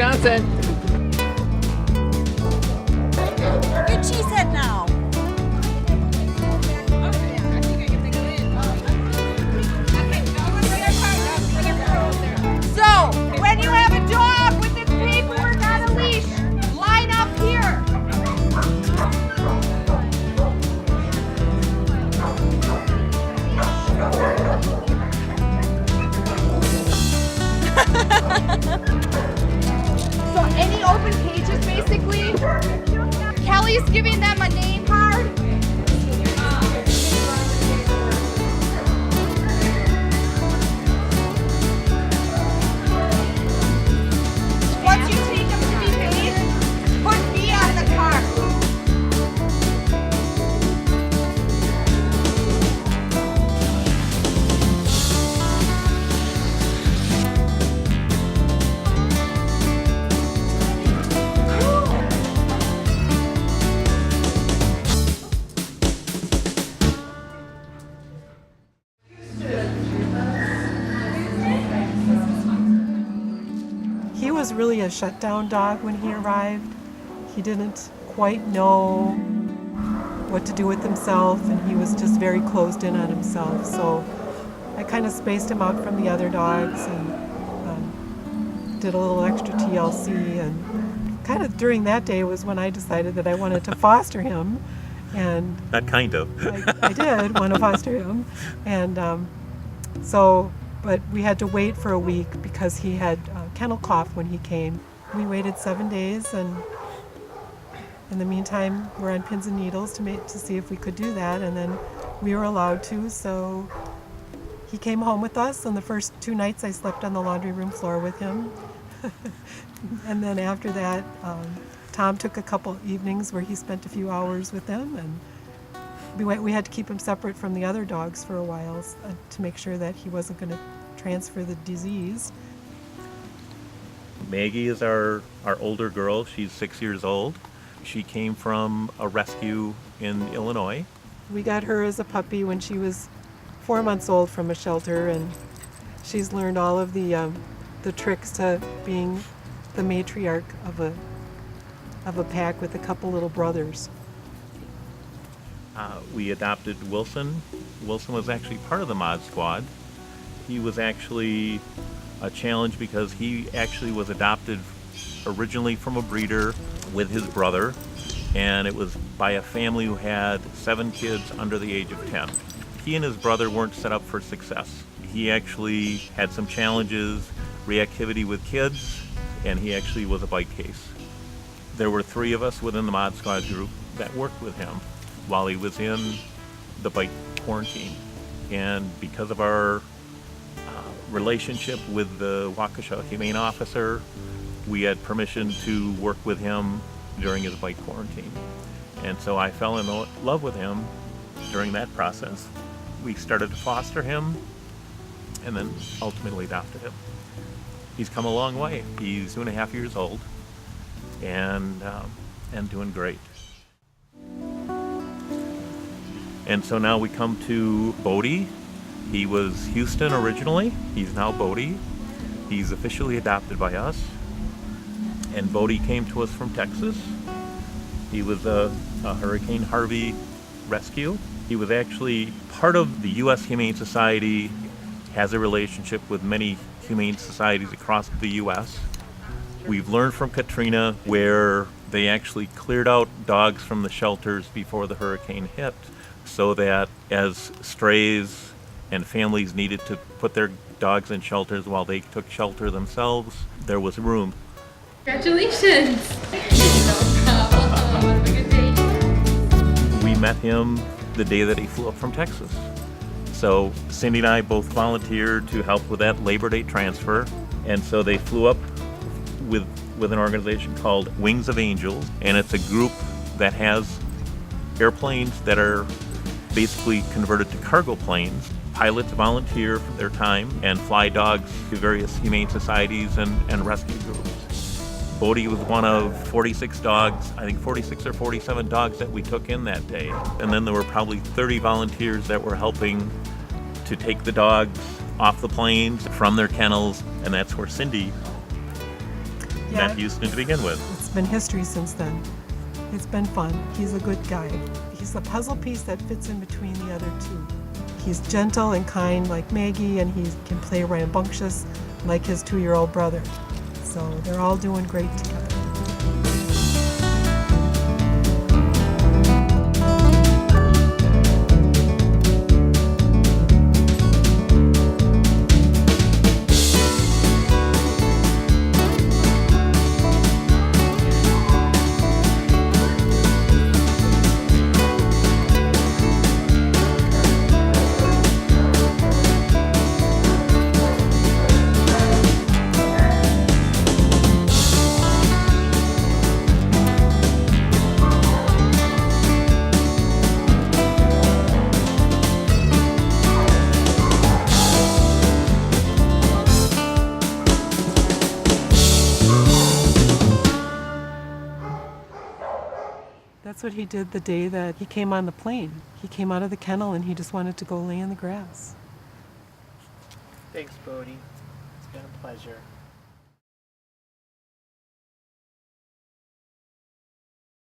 Wisconsin. Good cheesehead now. So, when you have a dog with its paperwork on a leash, line up here. So any open pages, basically, Kelly's giving them a name card. Once you take them to be paid, put B on the card. He was really a shutdown dog when he arrived. He didn't quite know what to do with himself, and he was just very closed in on himself. So I kind of spaced him out from the other dogs and did a little extra TLC. And kind of during that day was when I decided that I wanted to foster him. And Not kind of. I did want to foster him. And but we had to wait for a week because he had kennel cough when he came. We waited 7 days, and in the meantime, we're on pins and needles to see if we could do that, and then we were allowed to. So he came home with us, and the first 2 nights I slept on the laundry room floor with him. And then after that, Tom took a couple evenings where he spent a few hours with them, and we had to keep him separate from the other dogs for a while to make sure that he wasn't going to transfer the disease. Maggie is our older girl. She's 6 years old. She came from a rescue in Illinois. We got her as a puppy when she was 4 months old from a shelter, and she's learned all of the tricks to being the matriarch of a pack with a couple little brothers. We adopted Wilson. Wilson was actually part of the Mod Squad. He was actually a challenge because he actually was adopted originally from a breeder with his brother, and it was by a family who had 7 kids under the age of 10. He and his brother weren't set up for success. He actually had some challenges, reactivity with kids, and he actually was a bite case. There were 3 of us within the Mod Squad group that worked with him while he was in the bite quarantine. And because of our relationship with the Waukesha Humane Officer, we had permission to work with him during his bite quarantine. And so I fell in love with him during that process. We started to foster him and then ultimately adopted him. He's come a long way. He's 2.5 years old and doing great. And so now we come to Bohdi. He was Huston originally. He's now Bohdi. He's officially adopted by us. And Bohdi came to us from Texas. He was a Hurricane Harvey rescue. He was actually part of the U.S. Humane Society, has a relationship with many humane societies across the U.S. We've learned from Katrina where they actually cleared out dogs from the shelters before the hurricane hit, so that as strays and families needed to put their dogs in shelters while they took shelter themselves, there was room. Congratulations! Have a good day. We met him the day that he flew up from Texas. So Cindy and I both volunteered to help with that Labor Day transfer, and so they flew up with an organization called Wings of Angels, and it's a group that has airplanes that are basically converted to cargo planes. Pilots volunteer for their time and fly dogs to various humane societies and rescue groups. Bohdi was one of 46 dogs, I think 46 or 47 dogs that we took in that day. And then there were probably 30 volunteers that were helping to take the dogs off the planes from their kennels, and that's where Cindy. Yeah. met Huston to begin with. It's been history since then. It's been fun. He's a good guy. He's the puzzle piece that fits in between the other two. He's gentle and kind like Maggie, and he can play rambunctious like his 2-year-old brother. So they're all doing great together. That's what he did the day that he came on the plane. He came out of the kennel and he just wanted to go lay in the grass. Thanks, Bohdi. It's been a pleasure.